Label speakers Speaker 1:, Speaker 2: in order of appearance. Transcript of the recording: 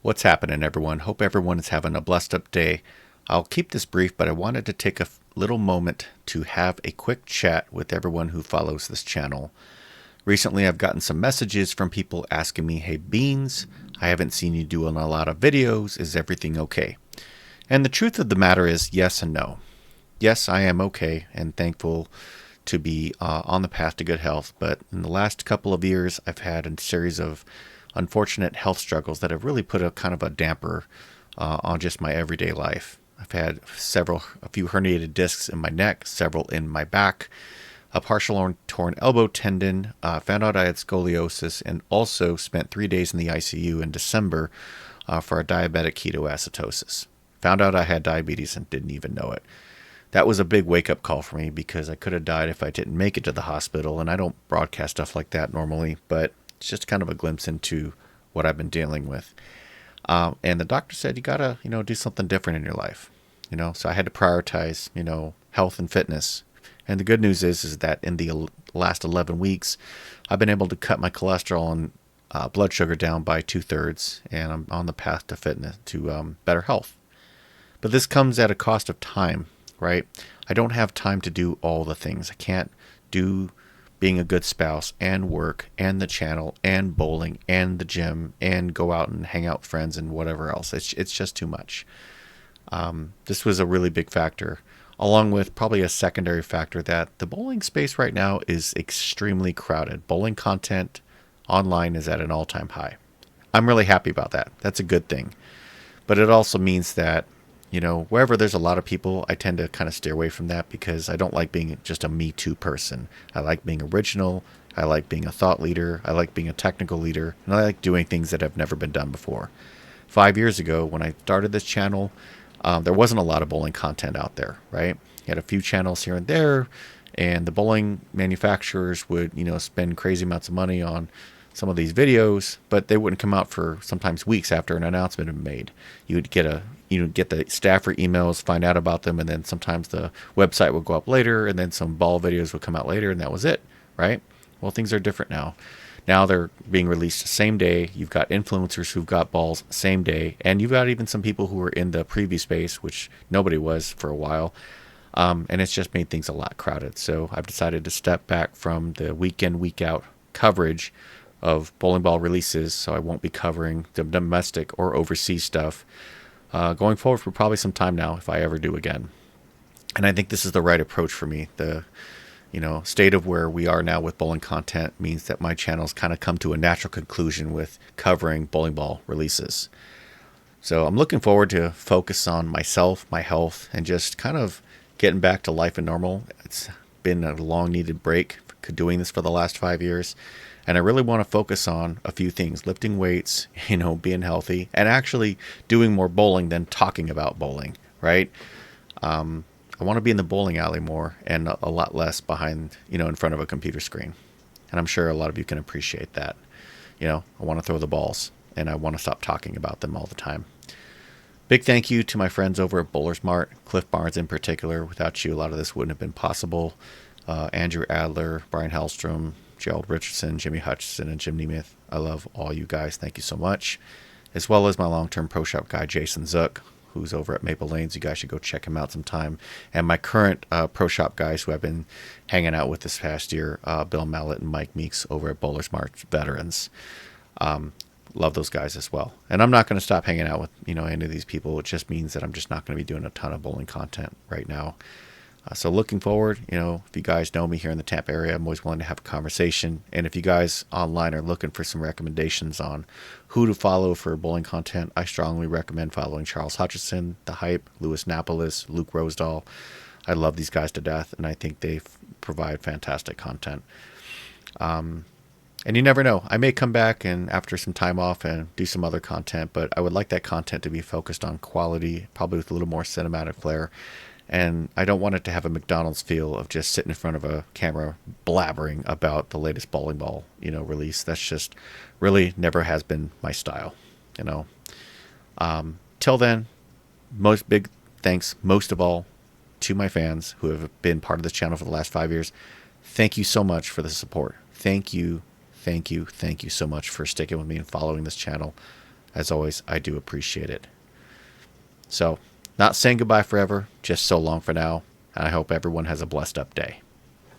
Speaker 1: What's happening, everyone? Hope everyone is having a blessed up day. I'll keep this brief, but I wanted to take a little moment to have a quick chat with everyone who follows this channel. Recently, I've gotten some messages from people asking me, "Hey, Beans, I haven't seen you doing a lot of videos. Is everything okay?" And the truth of the matter is yes and no. Yes, I am okay and thankful to be on the path to good health. But in the last couple of years, I've had a series of unfortunate health struggles that have really put a kind of a damper on just my everyday life. I've had a few herniated discs in my neck, several in my back, a partial torn elbow tendon, found out I had scoliosis, and also spent 3 days in the ICU in December for a diabetic ketoacidosis. Found out I had diabetes and didn't even know it. That was a big wake-up call for me because I could have died if I didn't make it to the hospital, and I don't broadcast stuff like that normally, but it's just kind of a glimpse into what I've been dealing with. And the doctor said, you gotta, do something different in your life. So I had to prioritize, health and fitness. And the good news is that in the last 11 weeks, I've been able to cut my cholesterol and blood sugar down by 2/3, and I'm on the path to fitness, to better health. But this comes at a cost of time, right? I don't have time to do all the things. I can't do being a good spouse and work and the channel and bowling and the gym and go out and hang out with friends and whatever else. It's just too much. This was a really big factor, along with probably a secondary factor that the bowling space right now is extremely crowded. Bowling content online is at an all-time high. I'm really happy about that. That's a good thing. But it also means that, wherever there's a lot of people, I tend to kind of steer away from that because I don't like being just a Me Too person. I like being original. I like being a thought leader. I like being a technical leader. And I like doing things that have never been done before. 5 years ago, when I started this channel, there wasn't a lot of bowling content out there, right? You had a few channels here and there, and the bowling manufacturers would, spend crazy amounts of money on some of these videos, but they wouldn't come out for sometimes weeks after an announcement had been made. You would get the staffer emails, find out about them, and then sometimes the website would go up later, and then some ball videos would come out later, and that was it, right? Well, things are different now. Now they're being released the same day. You've got influencers who've got balls same day, and you've got even some people who were in the preview space, which nobody was for a while, and it's just made things a lot crowded. So I've decided to step back from the week in, week out coverage of bowling ball releases, so I won't be covering the domestic or overseas stuff going forward for probably some time now, if I ever do again. And I think this is the right approach for me. The state of where we are now with bowling content means that my channel's kind of come to a natural conclusion with covering bowling ball releases. So I'm looking forward to focus on myself, my health, and just kind of getting back to life and normal. It's been a long needed break doing this for the last 5 years. And I really want to focus on a few things: lifting weights, being healthy, and actually doing more bowling than talking about bowling, right? I want to be in the bowling alley more and a lot less behind, in front of a computer screen. And I'm sure a lot of you can appreciate that. I want to throw the balls, and I want to stop talking about them all the time. Big thank you to my friends over at Bowlers Mart, Cliff Barnes in particular. Without you, a lot of this wouldn't have been possible. Andrew Adler, Brian Hellstrom, Gerald Richardson, Jimmy Hutchison, and Jim Nemeth. I love all you guys. Thank you so much. As well as my long-term pro shop guy, Jason Zook, who's over at Maple Lanes. You guys should go check him out sometime. And my current pro shop guys who I've been hanging out with this past year, Bill Mallett and Mike Meeks over at Bowlers Mart Veterans. Love those guys as well. And I'm not going to stop hanging out with, any of these people. It just means that I'm just not going to be doing a ton of bowling content right now. So looking forward, if you guys know me here in the Tampa area, I'm always willing to have a conversation. And if you guys online are looking for some recommendations on who to follow for bowling content, I strongly recommend following Charles Hutchison, The Hype, Louis Napolis, Luke Rosedal. I love these guys to death, and I think they provide fantastic content. And you never know. I may come back and after some time off and do some other content, but I would like that content to be focused on quality, probably with a little more cinematic flair. And I don't want it to have a McDonald's feel of just sitting in front of a camera blabbering about the latest bowling ball, release. That's just really never has been my style, Till then, most big thanks, most of all, to my fans who have been part of this channel for the last 5 years. Thank you so much for the support. Thank you so much for sticking with me and following this channel. As always, I do appreciate it. So, not saying goodbye forever, just so long for now, and I hope everyone has a blessed up day.